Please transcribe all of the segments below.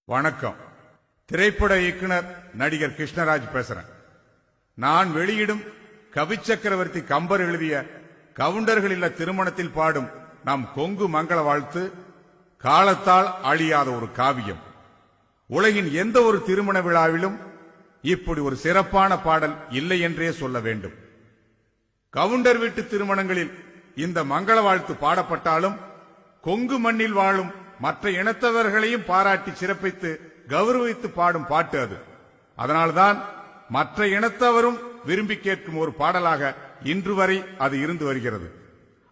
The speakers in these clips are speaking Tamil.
வணக்கம். திரைப்பட இயக்குனர் நடிகர் கிருஷ்ணராஜ் பேசுறேன். நான் வெளியிடும் கவி சக்கரவர்த்தி கம்பர் எழுதிய கவுண்டர்கள் இல்ல திருமணத்தில் பாடும் நம் கொங்கு மங்கள வாழ்த்து காலத்தால் அழியாத ஒரு காவியம். உலகின் எந்த ஒரு திருமண விழாவிலும் இப்படி ஒரு சிறப்பான பாடல் இல்லை என்றே சொல்ல வேண்டும். கவுண்டர் வீட்டு திருமணங்களில் இந்த மங்கள வாழ்த்து பாடப்பட்டாலும் கொங்கு மண்ணில் வாழும் மற்ற இனத்தவர்களையும் பாராட்டி சிறப்பித்து கௌரவித்து பாடும் பாட்டு அது. அதனால்தான் மற்ற இனத்தவரும் விரும்பி கேட்கும் ஒரு பாடலாக இன்று வரை அது இருந்து வருகிறது.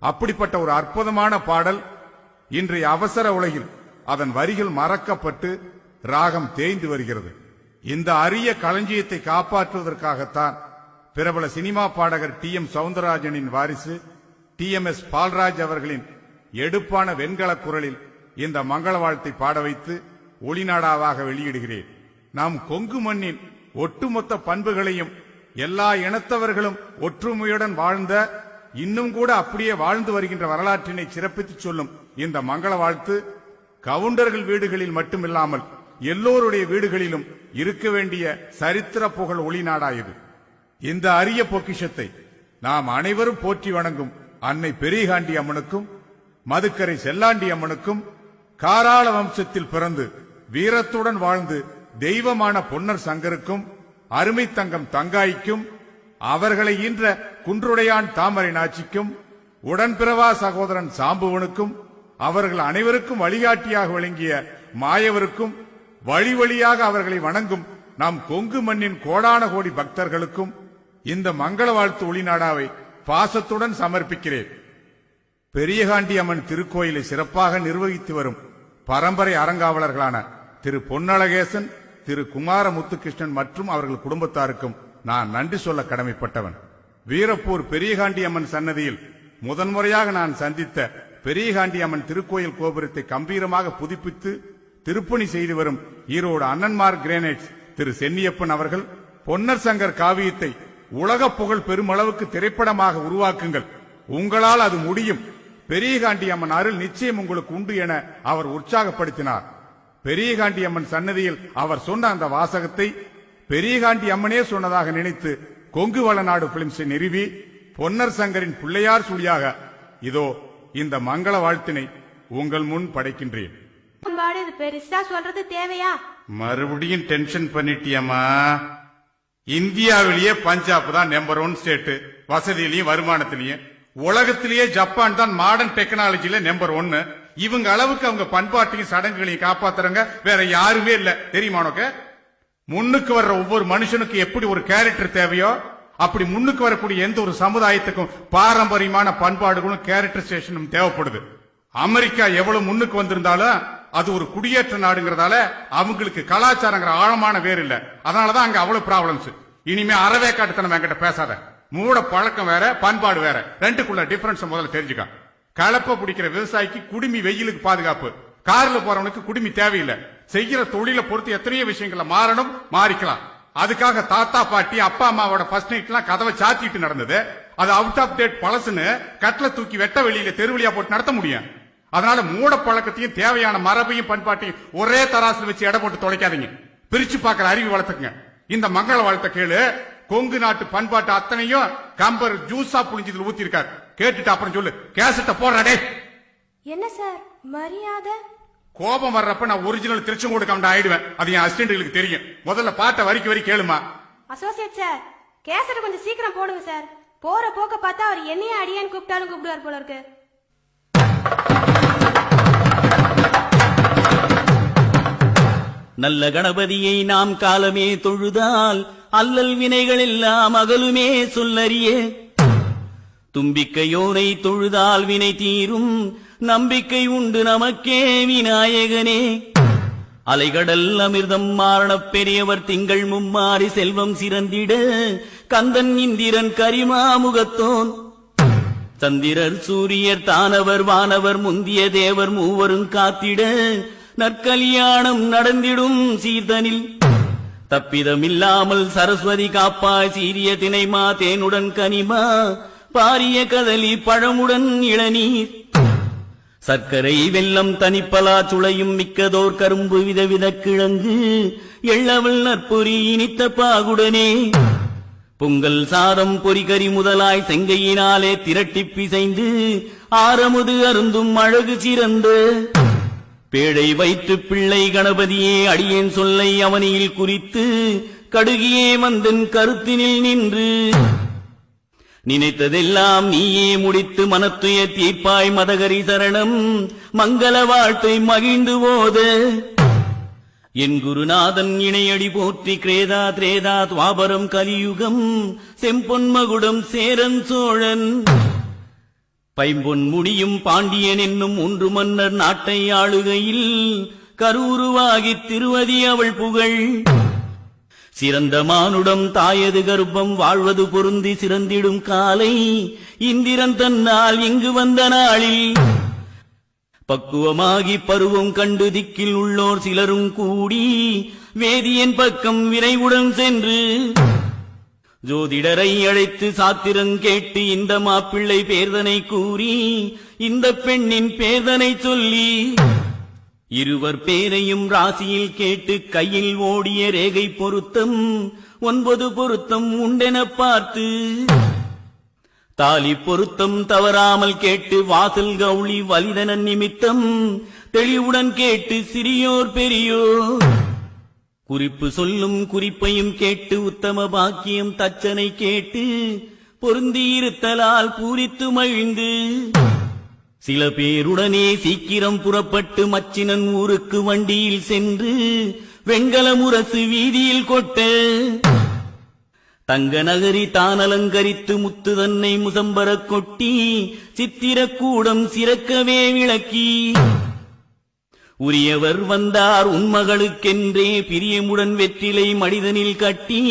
அப்படிப்பட்ட ஒரு அற்புதமான பாடல் இன்றைய அவசர உலகில் அதன் வரிகள் மறக்கப்பட்டு ராகம் தேய்ந்து வருகிறது. இந்த அரிய களஞ்சியத்தை காப்பாற்றுவதற்காகத்தான் பிரபல சினிமா பாடகர் டி.எம். சவுந்தரராஜனின் வாரிசு டி.எம்.எஸ். பால்ராஜ் அவர்களின் எடுப்பான வெண்கல குரலில் இந்த மங்கள வாழ்த்தை பாட வைத்து ஒளிநாடாவாக வெளியிடுகிறேன். நாம் கொங்கு மண்ணின் ஒட்டுமொத்த பண்புகளையும் எல்லா இனத்தவர்களும் ஒற்றுமையுடன் வாழ்ந்த இன்னும் கூட அப்படியே வாழ்ந்து வருகின்ற வரலாற்றினை சிறப்பித்து சொல்லும் இந்த மங்கள வாழ்த்து கவுண்டர்கள் வீடுகளில் மட்டுமில்லாமல் எல்லோருடைய வீடுகளிலும் இருக்க வேண்டிய சரித்திர புகழ் ஒளிநாடாயது. இந்த அரிய பொக்கிஷத்தை நாம் அனைவரும் போற்றி வணங்கும் அன்னை பெரியகாண்டி அம்மனுக்கும் மதுக்கரை செல்லாண்டி அம்மனுக்கும் காராள வம்சத்தில் பிறந்து வீரத்துடன் வாழ்ந்து தெய்வமான பொன்னர் சங்கருக்கும் அருமை தங்கம் தங்காய்க்கும் அவர்களை ஈன்ற குன்றுடையான் தாமரை நாச்சிக்கும் உடன்பிறவா சகோதரன் சாம்புவனுக்கும் அவர்கள் அனைவருக்கும் வழிகாட்டியாக விளங்கிய மாயவருக்கும் வழி வழியாக அவர்களை வணங்கும் நம் கொங்கு மண்ணின் கோடான கோடி பக்தர்களுக்கும் இந்த மங்கள வாழ்த்து ஒளிநாடாவை பாசத்துடன் சமர்ப்பிக்கிறேன். பெரியகாண்டி அம்மன் திருக்கோயிலை சிறப்பாக நிர்வகித்து வரும் பரம்பரை அறங்காவலர்களான திரு பொன்னழகேசன், திரு குமார முத்துகிருஷ்ணன் மற்றும் அவர்கள் குடும்பத்தாருக்கும் நான் நன்றி சொல்ல கடமைப்பட்டவன். வீரப்பூர் பெரியகாண்டி அம்மன் சன்னதியில் முதன்முறையாக நான் சந்தித்த பெரியகாண்டி அம்மன் திருக்கோயில் கோபுரத்தை கம்பீரமாக புதுப்பித்து திருப்பணி செய்து வரும் ஈரோடு அண்ணன்மார் கிரேனைட்ஸ் திரு சென்னியப்பன் அவர்கள் பொன்னர் சங்கர் காவியத்தை உலக புகழ் பெருமளவுக்கு திரைப்படமாக உருவாக்குங்கள், உங்களால் அது முடியும், பெரியகாண்டி அம்மன் அருள் நிச்சயம் உங்களுக்கு உண்டு என அவர் உற்சாகப்படுத்தினார். பெரியகாண்டி அம்மன் சன்னதியில் அவர் சொன்ன அந்த வாசகத்தை பெரியகாண்டி அம்மனே சொன்னதாக நினைத்து கொங்கு வளநாடு பிலிம்ஸை நிறுவி பொன்னர் சங்கரின் பிள்ளையார் சுழியாக இதோ இந்த மங்கள வாழ்த்தினை உங்கள் முன் படைக்கின்றேன். பெருசா சொல்றது தேவையா? மறுபடியும் டென்ஷன் பண்ணிட்டியம்மா. இந்தியாவிலேயே பஞ்சாப் தான் நம்பர் 1 ஸ்டேட், வசதியிலையும் வருமானத்திலையும். உலகத்திலேயே ஜப்பான் தான் மாடர்ன் டெக்னாலஜில நம்பர் 1. இவங்க அளவுக்கு அவங்க பண்பாட்டையும் சடங்குகளையும் காப்பாத்துறங்க வேற யாருமே இல்ல. தெரியுமா உனக்கு? முன்னுக்கு வர்ற ஒவ்வொரு மனுஷனுக்கு எப்படி ஒரு கேரக்டர் தேவையோ அப்படி முன்னுக்கு வரக்கூடிய எந்த ஒரு சமுதாயத்துக்கும் பாரம்பரியமான பண்பாடுகளும் கேரக்டரைசேஷனும் தேவைப்படுது. அமெரிக்கா எவ்வளவு முன்னுக்கு வந்திருந்தாலும் அது ஒரு குடியேற்ற நாடுங்கிறதால அவங்களுக்கு கலாச்சாரங்கிற ஆழமான வேறு இல்ல. அதனாலதான் அங்க அவ்வளவு ப்ராப்ளம்ஸ். இனிமே அறவே காட்டுத்தனம் என்கிட்ட பேசாத. மூட பழக்கம் வேற, பண்பாடு வேற, ரெண்டுக்குள்ள டிஃபரன்ஸ் முதல்ல தெரிஞ்சுக்க. கலப்ப பிடிக்கிற விவசாயிக்கு குடிமி வெயிலுக்கு பாதுகாப்பு, கார்ல போறவனுக்கு குடிமி தேவையில்லை. செய்யற தொழிலை பொறுத்து எத்தனையோ விஷயங்களை மாறணும், மாறிக்கலாம். அதுக்காக தாத்தா பாட்டி அப்பா அம்மாவோட ஃபர்ஸ்ட் நைட் எல்லாம் கதவை சாத்திட்டு நடந்தது. அது அவுட் ஆஃப் டேட் பழசுன்னு கட்டில தூக்கி வெட்ட வெளியில தெருவழியா போட்டு நடத்த முடியும். அதனால மூட பழக்கத்தையும் தேவையான மரபையும் பண்பாட்டையும் ஒரே தராசில் வச்சு எடை போட்டு தொலைக்காதீங்க. பிரிச்சு பாக்குற அறிவு வளர்த்துக்குங்க. இந்த மங்கள வாழ்த்த கேளு. கொங்கு நாட்டு பண்பாட்டு அத்தனையும் கம்பர் ஜூஸா புளிஞ்சதுல ஊத்தி இருக்காரு. கேட்டுட்டு அப்புறம் சொல்லு. கேசட்ட போடுறடே. என்ன சார் மரியாதை? கோபம் வர்றப்ப நான் ஒரிஜினல் திருச்செங்கோடு கவுண்டர் ஆயிடுவேன். அது என் அசிஸ்டன்ட்களுக்கு தெரியும். முதல்ல பாட்டை வரிக்கு வரி கேளுமா. அசோசியேட் சார், கேசட்ட கொஞ்சம் சீக்கிரம் போடுங்க சார். போற போக்க பார்த்தா அவர் என்னையே அடியான்னு கூப்பிட்டாலும் கூப்பிடுவார் போல இருக்கு. நல்ல கணபதியை நாம் காலமே தொழுதால் அல்லல் வினைகள் எல்லாம் அகலுமே சொல்லறிய. தும்பிக்கையோனை தொழுதால் வினை தீரும், நம்பிக்கை உண்டு நமக்கே விநாயகனே. அலைகடல் அமிர்தம் மாரணப் பெரியவர் திங்கள் மும்மாறி செல்வம் சிறந்திட கந்தன் இந்திரன் கரிமாமுகத்தோன் சந்திரர் சூரியர் தானவர் வானவர் முந்திய தேவர் மூவரும் காத்திட நற்கல்யாணம் நடந்திடும் சீர்தனில் தப்பிதமில்லாமல் சரஸ்வதி காப்பாய் சீரிய தினைமா தேனுடன் கனிமா பாரிய கதலி பழமுடன் இளநீர் சர்க்கரை வெல்லம் தனிப்பலா சுளையும் மிக்கதோர் கரும்பு விதவித கிழங்கு எள்ளவள் நற்பொறி இனித்த பாகுடனே பொங்கல் சாதம் பொறிகறி முதலாய் செங்கையினாலே திரட்டிப் பிசைந்து ஆரமுது அருந்தும் அழகு சிறந்த பேழை வைத்து பிள்ளை கணபதியே அடியேன் சொல்லை அவனியில் குறித்து கடுகியே வந்தன் கருத்தினில் நின்று நினைத்ததெல்லாம் நீயே முடித்து மனத்துய தீர்ப்பாய் மதகரி சரணம் மங்கள வாழ்த்தை மகிழ்ந்து போத என் குருநாதன் இணையடி போற்றி கிரேதா திரேதா துவாபரம் கலியுகம் செம்பொன்மகுடம் சேரன் சோழன் பைம்பொன் முடியும் பாண்டியன் என்னும் ஒன்று மன்னர் நாட்டை ஆளுகையில் கருவுருவாகித் திருவதி அவள் புகழ் சிறந்த மானுடம் தாயது கர்ப்பம் வாழ்வது பொருந்தி சிறந்திடும் காலை இந்திரன் தன்னால் இங்கு வந்த நாளில் பக்குவமாகி பருவம் கண்டு திக்கில் உள்ளோர் சிலரும் கூடி வேதியன் பக்கம் விரைவுடன் சென்று ஜோதிடரை அழைத்து சாத்திரம் கேட்டு இந்த மாப்பிள்ளை பேர்தனை கூறி இந்த பெண்ணின் பேர்தனை சொல்லி இருவர் பேரையும் ராசியில் கேட்டு கையில் ஓடிய ரேகை பொருத்தம் 9 பொருத்தம் உண்டென பார்த்து தாலி பொருத்தம் தவறாமல் கேட்டு வாசல் கௌளி வலிதன நிமித்தம் தெளிவுடன் கேட்டு சிறியோர் பெரியோர் குறிப்பு சொல்லும் குறிப்பையும் கேட்டு உத்தம பாக்கியம் தச்சனை கேட்டு பொருந்தியிருத்தலால் பூரித்து மகிழ்ந்து சில பேருடனே சீக்கிரம் புறப்பட்டு மச்சினன் ஊருக்கு வண்டியில் சென்று வெண்கல முரசு வீதியில் கொட்ட தங்க நகரி தான் அலங்கரித்து முத்து தன்னை முசம்பரக் கொட்டி சித்திரக்கூடம் சிறக்கவே விளக்கி உரியவர் வந்தார் உன்மகளுக்கென்றே பிரியமுடன் வெற்றிலை மனிதனில் கட்டி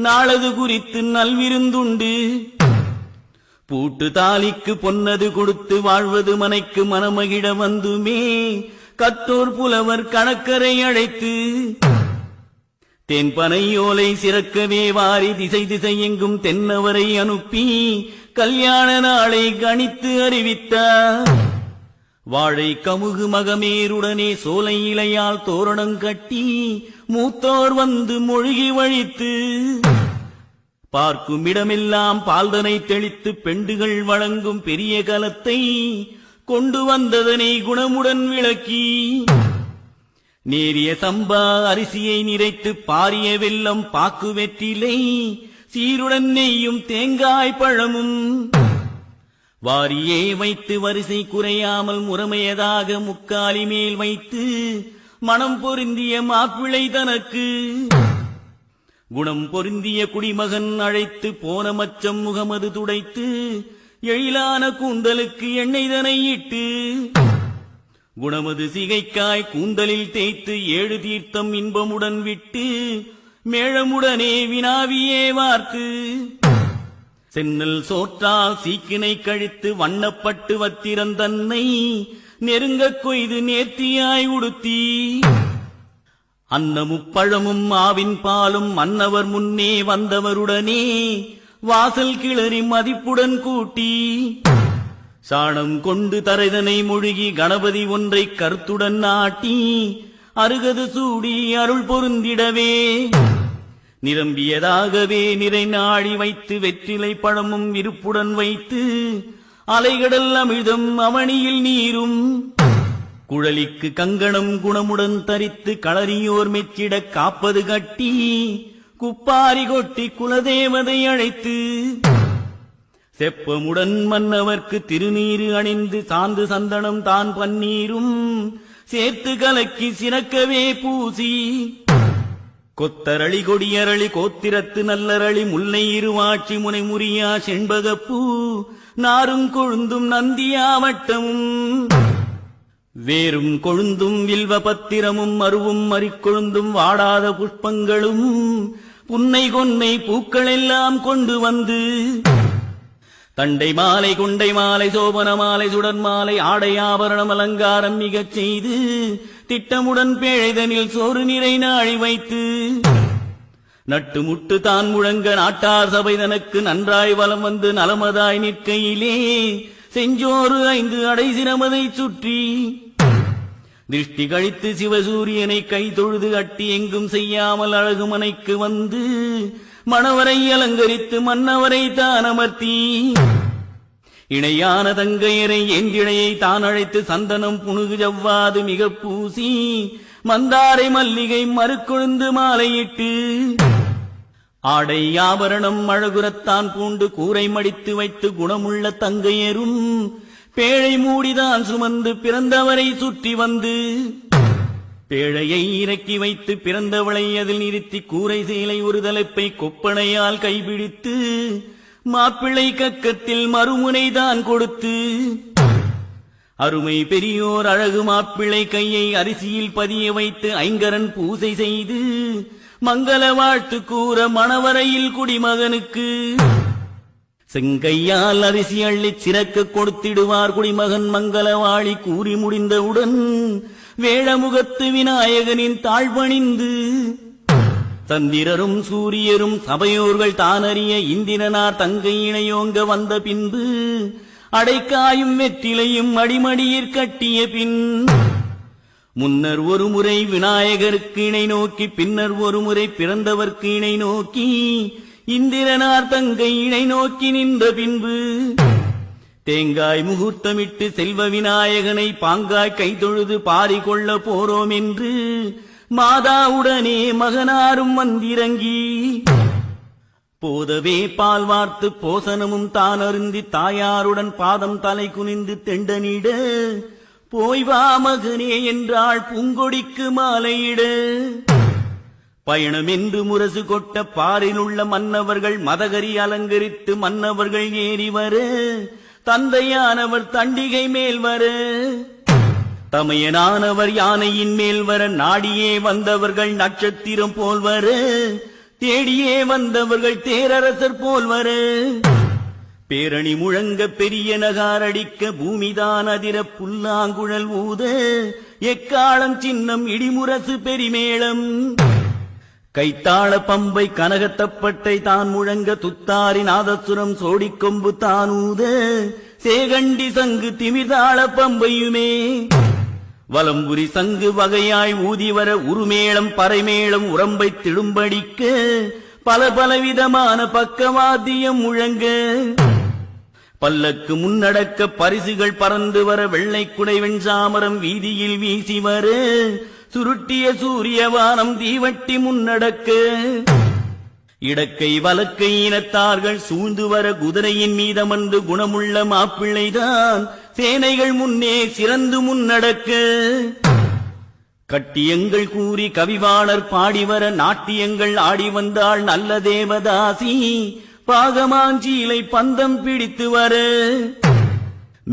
நாளது குறித்து நல்விருந்துண்டு பூட்டு தாலிக்கு பொன்னது கொடுத்து வாழ்வது மனைக்கு மனமகிழ வந்துமே கத்தோர் புலவர் கணக்கரை அழைத்து தென்பனையோலை சிறக்கவே வாரி திசை திசை எங்கும் தென்னவரை அனுப்பி கல்யாண நாளை கணித்து அறிவித்தார் வாழை கமுகு மகமேருடனே சோலை இலையால் தோரணம் கட்டி மூத்தோர் வந்து மொழிகி வழித்து பார்க்கும் இடமெல்லாம் பால்தனை தெளித்து பெண்டுகள் வழங்கும் பெரிய கலத்தை கொண்டு வந்ததனை குணமுடன் விளக்கி நேரிய சம்பா அரிசியை நிறைத்து பாரிய வெல்லம் பாக்கு வெற்றிலை சீருடன் நெய்யும் தேங்காய் பழமும் வாரியே வைத்து வரிசை குறையாமல் முறைமையதாக முக்காலி மேல் வைத்து மனம் பொருந்திய மாப்பிள்ளை தனக்கு குணம் பொருந்திய குடிமகன் அழைத்து போன மச்சம் முகமது துடைத்து எழிலான கூந்தலுக்கு எண்ணெய் தனை இட்டு குணமது சிகைக்காய் கூந்தலில் தேய்த்து 7 தீர்த்தம் இன்பமுடன் விட்டு மேளமுடனே வினாவியே வார்த்து சென்னல் சோற்றால் சீக்கினை கழித்து வண்ணப்பட்டு வத்திரன் தன்னை நெருங்கக் கொய்து நேர்த்தியாய் உடுத்தி அன்னமுப்பழமும் ஆவின் பாலும் மன்னவர் முன்னே வந்தவருடனே வாசல் கிளறி மதிப்புடன் கூட்டி சாணம் கொண்டு தரைதனை மொழிகி கணபதி ஒன்றை கருத்துடன் நாட்டி அருகது சூடி அருள் பொருந்திடவே நிரம்பியதாகவே நிறை நாடி வைத்து வெற்றிலை பழமும் இருப்புடன் வைத்து அலைகடல் அமிழ்தம் அவனியில் நீரும் குழலிக்கு கங்கணம் குணமுடன் தரித்து களரியோர் மெச்சிடக் காப்பது கட்டி குப்பாரி கொட்டி குலதேவதை அழைத்து செப்பமுடன் மன்னவர்க்கு திருநீரு அணிந்து சாந்து சந்தனம் தான் பன்னீரும் சேர்த்து கலக்கி சிறக்கவே பூசி கொத்தரளி கொடியரளி கோத்திரத்து நல்லரளி முல்லை இருவாட்சி முனை முறியா செண்பகப்பூ நாரும் கொழுந்தும் நந்தியாவட்டமும் வேரும் கொழுந்தும் வில்வ பத்திரமும் மருவும் மறிக்கொழுந்தும் வாடாத புஷ்பங்களும் புன்னை கொன்னை பூக்களெல்லாம் கொண்டு வந்து தண்டை மாலை குண்டை மாலை சோபன மாலை சுடர் மாலை ஆடை ஆபரணம் அலங்காரம் மிகச் செய்து திட்டமுடன் பேழைதனில் சோறு நிறை நாழி வைத்து நட்டு முட்டு தான் முழங்க நாட்டார் சபை தனக்கு நன்றாய் வலம் வந்து நலமதாய் நிற்கையிலே செஞ்சோறு 5 அடை சிரமதை சுற்றி திருஷ்டி கழித்து சிவசூரியனை கை தொழுது அட்டி எங்கும் செய்யாமல் அழகுமனைக்கு வந்து மணவரை அலங்கரித்து மன்னவரை தான் அமர்த்தி இணையான தங்கையரை என்றிடையை தான் அழைத்து சந்தனம் புனுகு ஜவ்வாது மிக பூசி மந்தாரை மல்லிகை மறுக்கொழுந்து மாலையிட்டு ஆடை ஆபரணம் அழகுரத்தான் பூண்டு கூரை மடித்து வைத்து குணமுள்ள தங்கையரும் பேழை மூடிதான் சுமந்து பிறந்தவரை சுற்றி வந்து பேழையை இறக்கி வைத்து பிறந்தவளை அதில் நிறுத்தி கூரை சேலை ஒரு தலைப்பை கொப்பனையால் கைபிடித்து மாப்பிள்ளை கக்கத்தில் மறுமுனைதான் கொடுத்து அருமை பெரியோர் அழகு மாப்பிள்ளை கையை அரிசியில் பதிய வைத்து ஐங்கரன் பூசை செய்து மங்கள வாழ்த்து கூற மணவரையில் குடிமகனுக்கு செங்கையால் அரிசி அள்ளிச் சிறக்க கொடுத்திடுவார் குடிமகன் மங்களவாளி கூறி முடிந்தவுடன் வேழமுகத்து விநாயகனின் தாழ்வணிந்து சந்திரரும் சூரியரும் சபையோர்கள் தானறிய இந்திரனார் தங்கை இணையோங்க வந்த பின்பு அடைக்காயும் வெற்றிலையும் அடிமடியிற் கட்டிய பின் முன்னர் ஒரு முறை விநாயகருக்கு இணை நோக்கி பின்னர் ஒரு முறை பிறந்தவர்க்கு இணை நோக்கி இந்திரனார் தங்கை இணை நோக்கி நின்ற பின்பு தேங்காய் முகூர்த்தமிட்டு செல்வ விநாயகனை பாங்காய் கைதொழுது பாரி கொள்ள போறோம் என்று மாதாவுடனே மகனாரும் வந்திறங்கி போதவே பால் வார்த்து போசனமும் தான் அருந்தி தாயாருடன் பாதம் தலை குனிந்து தெண்டனிட போய் வா மகனே என்றாள் பூங்கொடிக்கு மாலையிட பயணம் என்று முரசு கொட்ட பாரிலுள்ள மன்னவர்கள் மதகரி அலங்கரித்து மன்னவர்கள் ஏறி வர தந்தையானவர் தண்டிகை மேல் வர தமையனானவர் யானையின் மேல் வர நாடியே வந்தவர்கள் நட்சத்திரம் போல் வர தேடியே வந்தவர்கள் தேரரசர் போல் வர பேரணி முழங்க பெரிய நகாரடிக்க பூமிதான் அதிர புல்லாங்குழல் ஊத எக்காலம் சின்னம் இடிமுரசு பெரிமேளம் கைத்தாள பம்பை கனகத்தப்பட்டை தான் முழங்க துத்தாரி நாதசுரம் சோடிக்கொம்பு தானூத சேகண்டி சங்கு திமிர்தாள பம்பையுமே வலம்புரி சங்கு வகையாய் ஊதிவர உருமேளம் பறைமேளம் உரம்பை திடும்படிக்க பல பலவிதமான பக்கவாத்தியம் முழங்க பல்லக்கு முன்னடக்க பரிசுகள் பறந்து வர வெள்ளை குடை வெண்சாமரம் வீதியில் வீசி வர சுருட்டிய சூரியவானம் தீவட்டி முன்னடக்க இடக்கை வலக்கை இனத்தார்கள் சூழ்ந்து வர குதிரையின் மீதமன்று குணமுள்ள மாப்பிள்ளைதான் சேனைகள் முன்னே சிறந்து முன்னடக்க கட்டியங்கள் கூறி கவிவாணர் பாடிவர நாட்டியங்கள் ஆடி வந்தாள் நல்ல தேவதாசி பாகமாஞ்சீலை பந்தம் பிடித்து வர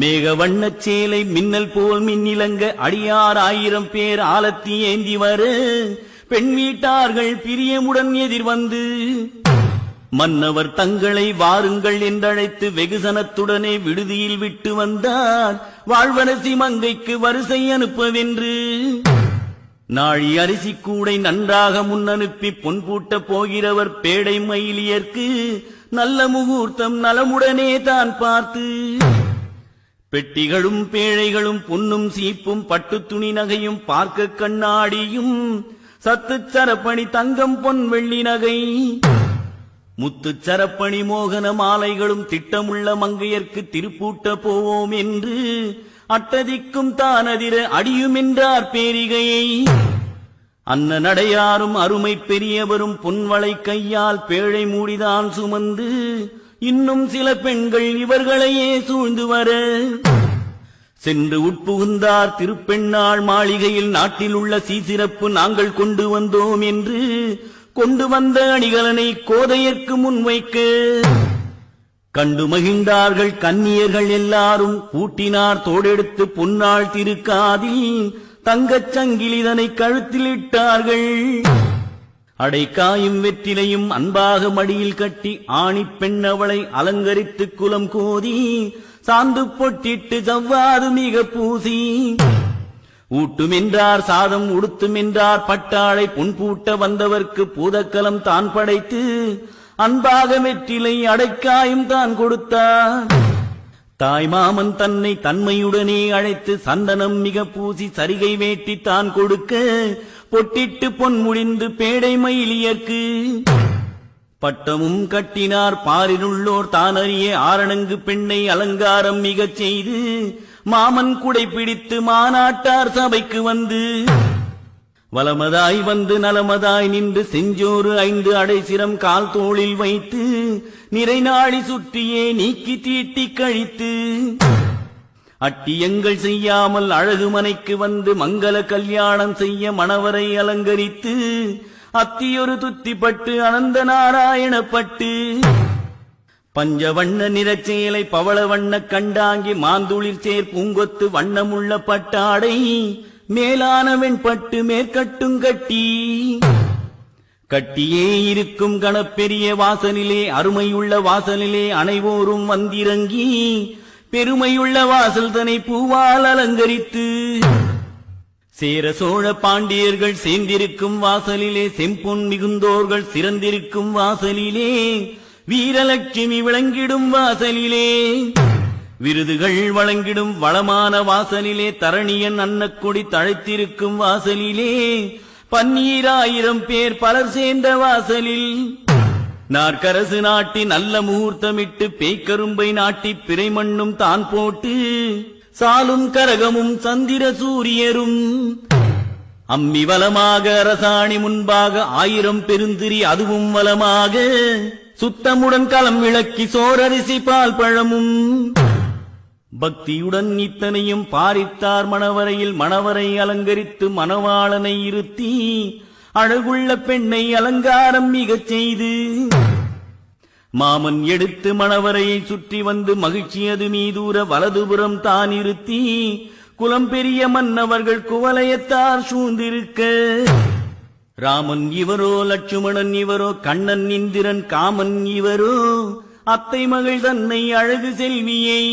மேக வண்ணச் சேலை மின்னல் போல் மின்னிலங்க அடியார் 1000 பேர் ஆலத்தி ஏந்தி வர பெண் வீட்டார்கள் பிரியமுடன் எதிர்வந்து மன்னவர் தங்களை வாருங்கள் என்றழைத்து வெகுசனத்துடனே விடுதியில் விட்டு வந்தார் வாழ்வரசி மங்கைக்கு வரிசை அனுப்பவென்று நாழி அரிசி கூடை நன்றாக முன்னனுப்பி பொன் பூட்ட போகிறவர் பேடை மயிலியர்க்கு நல்ல முகூர்த்தம் நலமுடனே தான் பார்த்து பெட்டிகளும் பேழைகளும் பொன்னும் சீப்பும் பட்டு துணி நகையும் பார்க்க கண்ணாடியும் சத்துச் சரப்பணி தங்கம் பொன் வெள்ளி நகை முத்துச் சரப்பணி மோகன மாலைகளும் திட்டமுள்ள மங்கையர்க்கு திருப்பூட்ட போவோம் என்று அட்டதிக்கும் தானதிர அடியுமென்றார் பேரிகையை அன்ன நடையாரும் அருமை பெரியவரும் பொன்வளை கையால் பேழை மூடிதான் சுமந்து இன்னும் சில பெண்கள் இவர்களையே சூழ்ந்து வர சென்று உட்புகுந்தார் திருப்பெண்ணாள் மாளிகையில் நாட்டில் உள்ள சீசிறப்பு நாங்கள் கொண்டு வந்தோம் என்று கொண்டு வந்த அணிகலனை கோதையர்க்கு முன்வைக்க கண்டு மகிழ்ந்தார்கள் கன்னியர்கள் எல்லாரும் கூட்டினார் தோடெடுத்து பொன்னாள் திருக்காதில் தங்கச் சங்கிலிதனை கழுத்தில் இட்டார்கள் அடைக்காயும் வெற்றிலையும் அன்பாக மடியில் கட்டி ஆணி பெண் அவளை அலங்கரித்து குலம் கோதி சாந்து பொட்டிட்டு ஜவ்வாது மிக பூசி ஊட்டுமென்றார் சாதம் உடுத்துமென்றார் பட்டாளை பொன்பூட்ட வந்தவர்க்கு பூதக்கலம் தான் படைத்து அன்பாக வெற்றிலை அடைக்காயும் தான் கொடுத்தார் தாய் மாமன் தன்னை தன்மையுடனே அழைத்து சந்தனம் மிக பூசி சரிகை வேட்டி தான் கொடுக்க பொட்டிட்டு பொன் முடிந்து பேடை மயிலியர்க்கு பட்டமும் கட்டினார் பாரினுள்ளோர் தானறிய ஆரணங்கு பெண்ணை அலங்காரம் மிகச் செய்து மாமன் குடை பிடித்து மாநாட்டார் சபைக்கு வந்து வலமதாய் வந்து நலமதாய் நின்று செஞ்சோறு 5 அடைசிரம் கால் தோளில் வைத்து நிறைநாளி சுற்றியே நீக்கி தீட்டி கழித்து அட்டியங்கள் செய்யாமல் அழகு மனைக்கு வந்து மங்கள கல்யாணம் செய்ய மணவரை அலங்கரித்து அத்தியொரு துத்திப்பட்டு அனந்த நாராயணப்பட்டு பஞ்சவண்ண நிறச்சேலை பவள வண்ண கண்டாங்கி மாந்துளிர் சேர் பூங்கொத்து வண்ணமுள்ள பட்டாடை மேலான வெண்பட்டு மேற்கட்டும் கட்டி கட்டியே இருக்கும் கணப்பெரிய வாசலிலே அருமையுள்ள வாசலிலே அனைவோரும் வந்திறங்கி பெருமையுள்ள வாசல் தனை பூவால் அலங்கரித்து சேர சோழ பாண்டியர்கள் சேர்ந்திருக்கும் வாசலிலே செம்பொன் மிகுந்தோர்கள் சிறந்திருக்கும் வாசலிலே வீரலட்சுமி விளங்கிடும் வாசலிலே விருதுகள் வழங்கிடும் வளமான வாசலிலே தரணியன் அன்னக்கொடி தழைத்திருக்கும் வாசலிலே 12000 பேர் பலர் சேர்ந்த வாசலில் நாற்கரசு நாட்டி நல்ல முகூர்த்தமிட்டு பேய்க்கரும்பை நாட்டி பிறைமண்ணும் தான் போட்டு சாலும் கரகமும் சந்திர சூரியரும் அம்மி வலமாக அரசாணி முன்பாக 1000 பெருந்திரி அதுவும் வலமாக சுத்தமுடன் களம் விளக்கி சோரரிசி பால் பழமும் பக்தியுடன் இத்தனையும் பாரித்தார் மணவரையில் மணவரை அலங்கரித்து மணவாளனை இருத்தி அழகுள்ள பெண்ணை அலங்காரம் மிகச் செய்து மாமன் எடுத்து மணவரையை சுற்றி வந்து மகிழ்ச்சியது மீதூர வலதுபுறம் தான் இருத்தி குலம் பெரிய மன்னவர்கள் குவலயத்தார் சூழ்ந்திருக்க ராமன் இவரோ லட்சுமணன் இவரோ கண்ணன் இந்திரன் காமன் இவரோ அத்தை மகள் தன்னை அழகு செல்வியை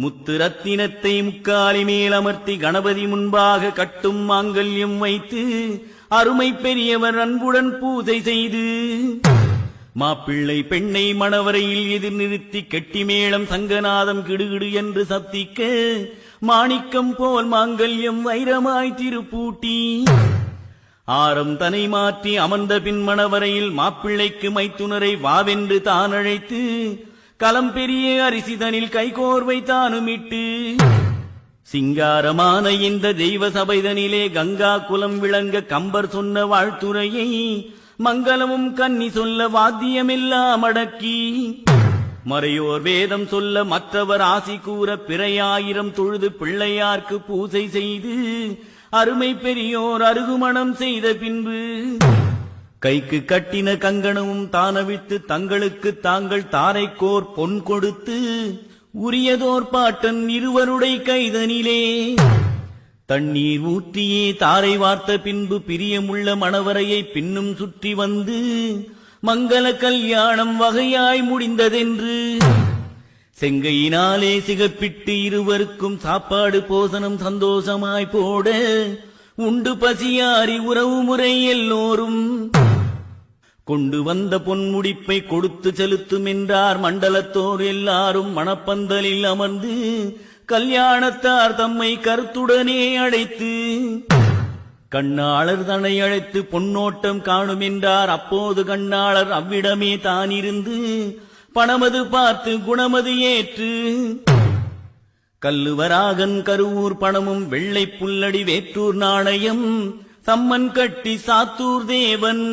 முத்து ரத்தினத்தை முக்காலி மேல் அமர்த்தி கணபதி முன்பாக கட்டும் மாங்கல்யம் வைத்து அருமை பெரியவர் அன்புடன் பூஜை செய்து மாப்பிள்ளை பெண்ணை மணவரையில் எதிர் நிறுத்தி கெட்டி மேளம் சங்கநாதம் கிடுகிடு என்று சப்திக்க மாணிக்கம் போல் மாங்கல்யம் வைரமாய் திருப்பூட்டி ஆரம் தனை மாற்றி அமர்ந்த பின் மணவரையில் மாப்பிள்ளைக்கு மைத்துனரை வாவென்று தான் அழைத்து களம் பெரிய அரிசிதனில் கைகோர்வை தானுமிட்டு சிங்காரமான இந்த தெய்வ சபைதனிலே கங்கா குலம் விளங்க கம்பர் சொன்ன வாழ்த்துரையை மங்களமும் கன்னி சொல்ல வாத்தியமெல்லாம் அடக்கி மறையோர் வேதம் சொல்ல மற்றவர் ஆசி கூற பிறையாயிரம் தொழுது பிள்ளையார்க்கு பூஜை செய்து அருமை பெரியோர் அருகுமணம் செய்த பின்பு கைக்கு கட்டின கங்கணமும் தானவித்து தங்களுக்கு தாங்கள் தாரைக்கோர் பொன் கொடுத்து உரியதோர் பாட்டன் இருவருடை கைதனிலே தண்ணீர் ஊற்றியே தாரை வார்த்த பின்பு பிரியமுள்ள மணவரையை பின்னும் சுற்றி வந்து மங்கள கல்யாணம் வகையாய் முடிந்ததென்று செங்கையினாலே சிகப்பிட்டு இருவருக்கும் சாப்பாடு போசனம் சந்தோஷமாய் போட உண்டு பசியாரி உறவு முறை எல்லோரும் கொண்டு வந்த பொன்முடிப்பை கொடுத்து செலுத்தும் என்றார் மண்டலத்தோர் எல்லாரும் மணப்பந்தலில் அமர்ந்து கல்யாணத்தார் தம்மை கருத்துடனே அழைத்து கண்ணாளர் தன்னை அழைத்து பொன்னோட்டம் காணும் என்றார். அப்போது கண்ணாளர் அவ்விடமே தானிருந்து பணமது பார்த்து குணமது ஏற்று கல்லுவராகன் கருவூர் பணமும் வெள்ளை புல்லடி வேற்றூர் நாணயம் சம்மன் கட்டி சாத்தூர் தேவன்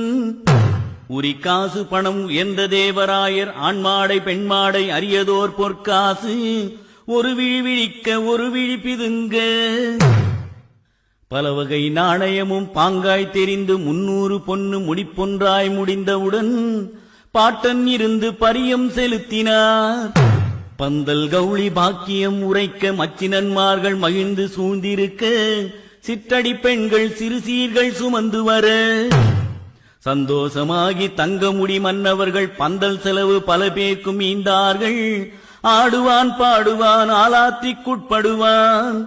உரிக்காசு பணம் உயர்ந்த தேவராயர் ஆண்மாடை பெண்மாடை அரியதோர் பொற்காசு ஒரு விழி விழிக்க ஒரு விழி பிதுங்க பல வகை நாணயமும் பாங்காய் தெரிந்து 300 பொன்னு முடிப்பொன்றாய் முடிந்தவுடன் பாட்டன் இருந்து பரியம் செலுத்தினார். பந்தல் கௌளி பாக்கியம் உரைக்க மச்சினன்மார்கள் மகிழ்ந்து சூழ்ந்திருக்க சிற்றடி பெண்கள் சிறு சீர்கள் சுமந்து வர சந்தோஷமாகி தங்கமுடி மன்னவர்கள் பந்தல் செலவு பல பேர்க்கும் ஈந்தார்கள். ஆடுவான் பாடுவான் ஆலாத்திக்குட்படுவான்.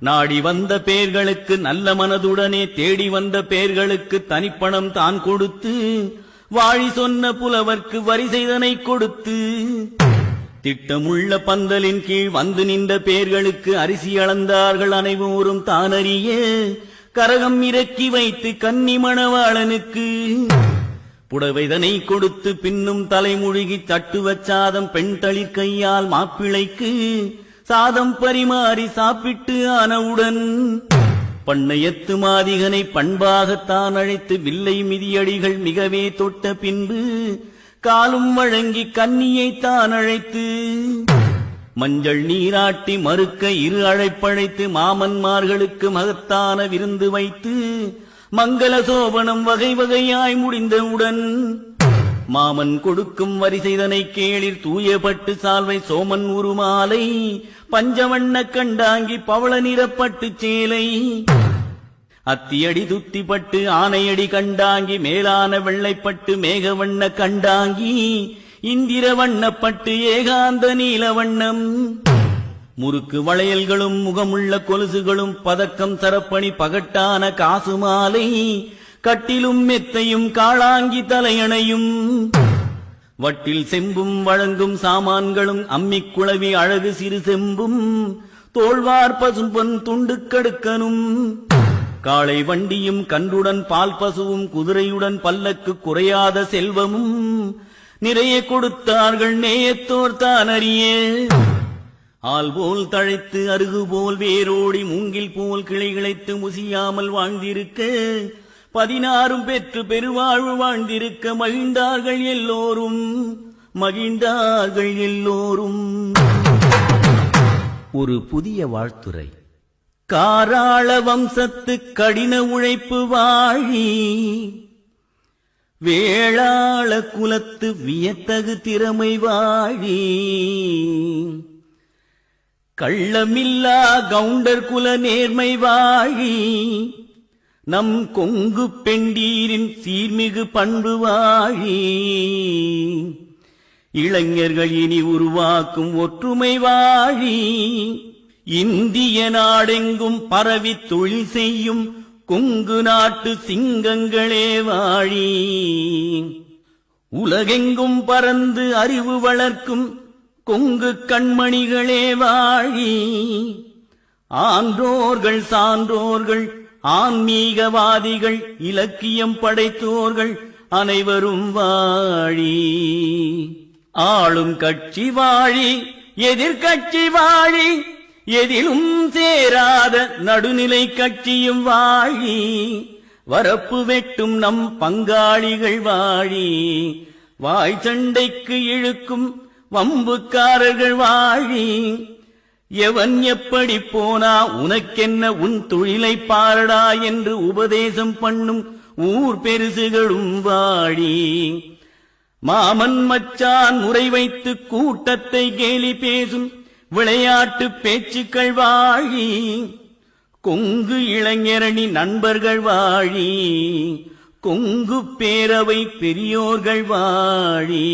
நாடி வந்த பேர்களுக்கு நல்ல மனதுடனே தேடி வந்த பேர்களுக்கு தனிப்பணம் தான் கொடுத்து வாழி சொன்ன புலவர்க்கு வரி செய்தனை கொடுத்து திட்டமுள்ள பந்தலின் கீழ் வந்து நின்ற பேர்களுக்கு அரிசி அளந்தார்கள் அனைவரும் தானறிய கரகம் இறக்கி வைத்து கன்னி மணவாளனுக்கு புடவைதனை கொடுத்து பின்னும் தலைமுழுகி தட்டு வச்சாதம் பெண் தளிர் கையால் மாப்பிளைக்கு சாதம் பரிமாறி சாப்பிட்டு ஆனவுடன் பண்ணையத்து மாதிகனை பண்பாகத்தான் அழைத்து வில்லை மிதியடிகள் மிகவே தொட்ட பின்பு காலும் வழங்கி கன்னியை தான் அழைத்து மஞ்சள் நீராட்டி மறுக்க இரு அழைப்பழைத்து மாமன்மார்களுக்கு மகத்தான விருந்து வைத்து மங்கள சோபனம் வகை வகையாய் முடிந்தவுடன் மாமன் கொடுக்கும் வரிசைதனை கேளிர் தூயப்பட்டு சால்வை சோமன் உருமாலை பஞ்சவண்ண கண்டாங்கி பவள நிறப்பட்டு சேலை அத்தியடி துத்திப்பட்டு ஆனையடி கண்டாங்கி மேலான வெள்ளைப்பட்டு மேகவண்ண கண்டாங்கி இந்திர வண்ணப்பட்டு ஏகாந்த நீல வண்ணம் முறுக்கு வளையல்களும் முகமுள்ள கொலுசுகளும் பதக்கம் சரப்பணி பகட்டான காசு மாலை கட்டிலும் மெத்தையும் காளாங்கி தலையணையும் வட்டில் செம்பும் வழங்கும் சாமான்களும் அம்மிக்குளவி அழகு சிறு செம்பும் தோள்வார் பசும்பொன் துண்டு கடுக்கனும் காளை வண்டியும் கன்றுடன் பால் பசுவும் குதிரையுடன் பல்லக்கு குறையாத செல்வமும் நிறைய கொடுத்தார்கள் நேயத்தோர் தான் அறிய ஆள் போல் தழைத்து அருகு போல் வேரோடி மூங்கில் போல் கிளை கிளைத்து முசியாமல் வாழ்ந்திருக்க 16 பெற்று பெருவாழ்வு வாழ்ந்திருக்க மகிழ்ந்தார்கள் எல்லோரும். ஒரு புதிய வாழ்த்துரை. காராள வம்சத்து கடின உழைப்பு வாழி வேளாள குலத்து வியத்தகு திறமை வாழி கள்ளமில்லா கவுண்டர் குல நேர்மை வாழி நம் கொங்கு பெண்டீரின் சீர்மிகு பண்பு வாழி இளைஞர்கள் இனி உருவாக்கும் ஒற்றுமை வாழி இந்திய நாடெங்கும் பரவி தொழில் செய்யும் கொங்கு நாட்டு சிங்கங்களே வாழி உலகெங்கும் பறந்து அறிவு வளர்க்கும் கொங்கு கண்மணிகளே வாழி ஆன்றோர்கள் சான்றோர்கள் ஆன்மீகவாதிகள் இலக்கியம் படைத்தோர்கள் அனைவரும் வாழி ஆளும் கட்சி வாழி எதிர்கட்சி வாழி எதிலும் சேராத நடுநிலை கட்சியும் வாழி வரப்பு வெட்டும் நம் பங்காளிகள் வாழி வாய்ச்சண்டைக்கு இழுக்கும் வம்புக்காரர்கள் வாழி எவன் எப்படி போனா உனக்கென்ன உன் தொழிலை பாரடா என்று உபதேசம் பண்ணும் ஊர் பெருசுகளும் வாழி மாமன் மச்சான் முறை வைத்து கூட்டத்தை கேலி பேசும் விளையாட்டு பேச்சுக்கள் வாழி கொங்கு இளைஞரணி நண்பர்கள் வாழி கொங்கு பேரவை பெரியோர்கள் வாழி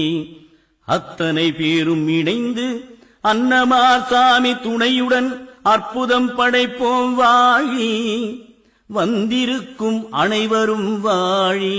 அத்தனை பேரும் இணைந்து அன்னமார் சாமி துணையுடன் அற்புதம் படைப்போம் வாழி வந்திருக்கும் அனைவரும் வாழி